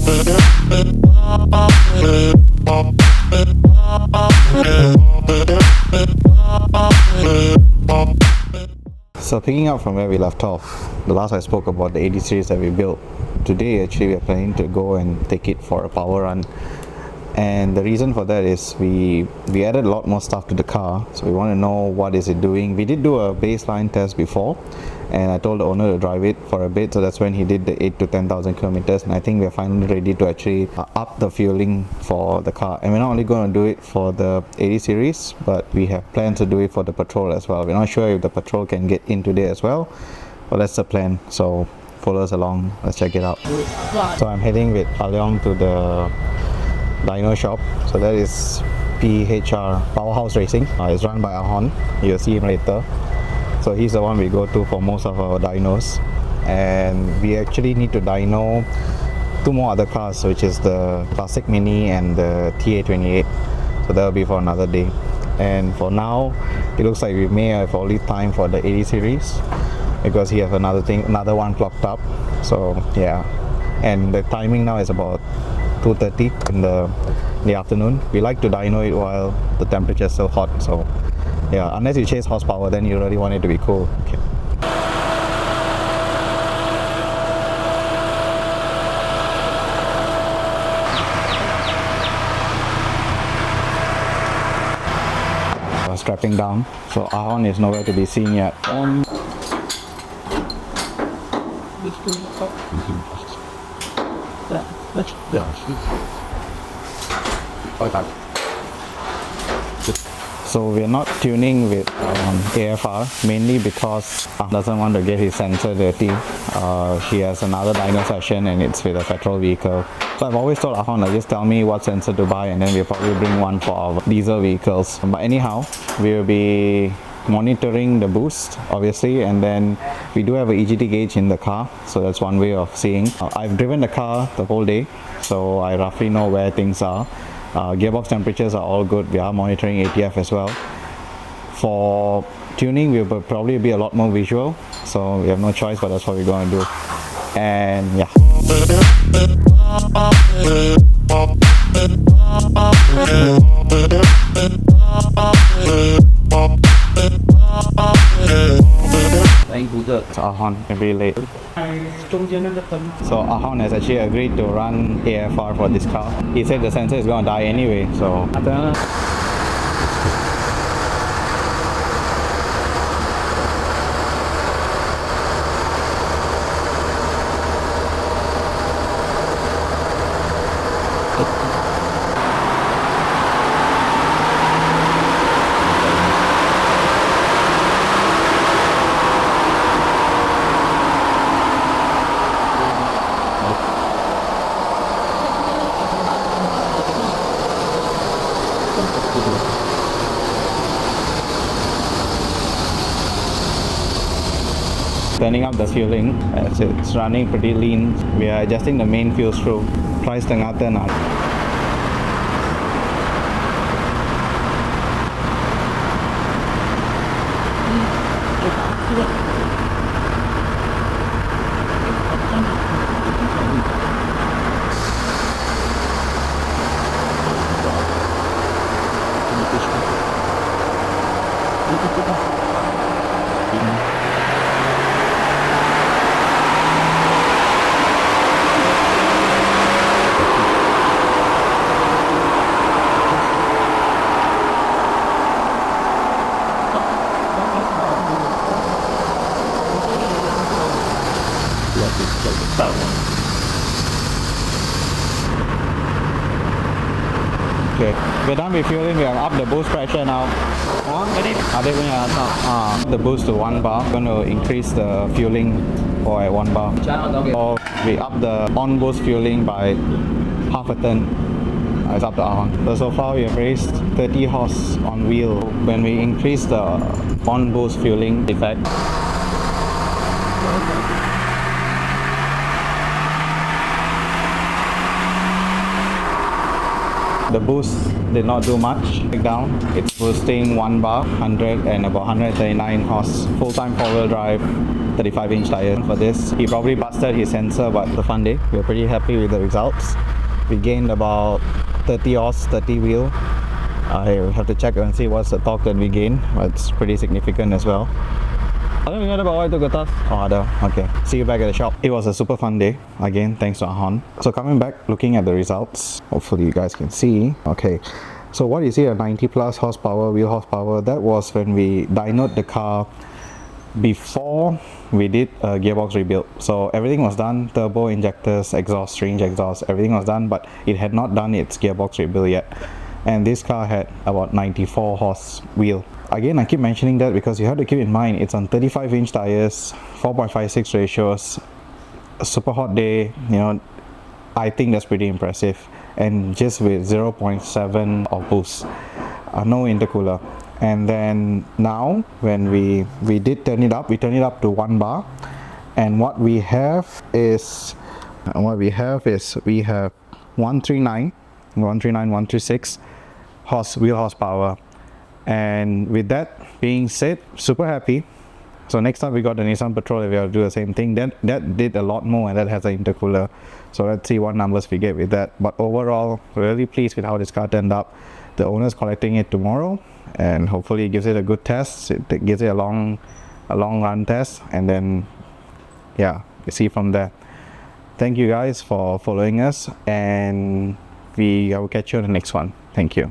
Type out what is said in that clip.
So picking up from where we left off, the last I spoke about the 80 series that we built. Today actually we are planning to go and take it for a power run, and the reason for that is we added a lot more stuff to the car, so we want to know what is it doing. We did do a baseline test before, and I told the owner to drive it for a bit, so that's when he did the 8 to 10,000 kilometers, and I think we're finally ready to actually up the fueling for the car. And we're not only going to do it for the 80 series, but we have plans to do it for the Patrol as well. We're not sure if the Patrol can get in today as well, but that's the plan. So follow us along, let's check it out. So I'm heading with Alyong to the Dyno shop. So that is PHR Power House Racing. It's run by Ahon. You'll see him later. So he's the one we go to for most of our dynos, and we actually need to dyno two more other cars, which is the Classic Mini and the TA28. So that will be for another day. And for now, it looks like we may have only time for the 80 series because he has another one clocked up. So yeah, and the timing now is about 2:30 in the afternoon. We like to dyno it while the temperature is still hot. So yeah, unless you chase horsepower, then you really want it to be cool. Okay. Strapping down, so Ahon is nowhere to be seen yet. So we're not tuning with AFR, mainly because he doesn't want to get his sensor dirty. He has another dyno session and it's with a petrol vehicle. So I've always told Ahon, just tell me what sensor to buy, and then we'll probably bring one for our diesel vehicles. But anyhow, we'll be monitoring the boost, obviously, and then we do have a EGT gauge in the car, so that's one way of seeing. I've driven the car the whole day, so I roughly know where things are. Gearbox temperatures are all good. We are monitoring ATF as well. For tuning, we will probably be a lot more visual, so we have no choice, but that's what we're going to do. And yeah. So Ahon can be late. So Ahon has actually agreed to run AFR for this car. He said the sensor is going to die anyway, so turning up the fueling as it's running pretty lean. We are adjusting the main fuel screw. Try setengah turn. Okay, we're done with fueling. We have up the boost pressure now. The boost to 1 bar. We're going to increase the fueling for at 1 bar. So we up the on boost fueling by half a turn. It's up to Ahon. So far we have raised 30 horse on wheel. When we increase the on boost fueling effect, the boost did not do much. Down, it's boosting 1 bar, 100 and about 139 horse. Full-time 4-wheel drive, 35-inch tire for this. He probably busted his sensor, but it's a fun day. We're pretty happy with the results. We gained about 30 horse, 30 wheel. I will have to check and see what's the torque that we gain, but it's pretty significant as well. Ada ingat about why I took a task? Oh, ada. Okay. See you back at the shop. It was a super fun day. Again, thanks to Ahon. So coming back, looking at the results. Hopefully you guys can see. Okay. So what you see, a 90 plus horsepower, wheel horsepower, that was when we dynoed the car before we did a gearbox rebuild. So everything was done, turbo, injectors, exhaust, range exhaust, everything was done, but it had not done its gearbox rebuild yet. And this car had about 94 horse wheel. Again, I keep mentioning that because you have to keep in mind it's on 35-inch tires, 4.56 ratios, a super hot day, you know, I think that's pretty impressive. And just with 0.7 of boost, no intercooler. And then now when we did turn it up, we turned it up to 1 bar, and what we have is we have 139, 136 wheel horsepower. And with that being said, super happy. So next time we got the Nissan Patrol, we have to do the same thing. That did a lot more, and that has an intercooler. So let's see what numbers we get with that. But overall, really pleased with how this car turned up. The owner's collecting it tomorrow, and hopefully it gives it a good test. It gives it a long run test, and then yeah, we see from there. Thank you guys for following us, and I will catch you on the next one. Thank you.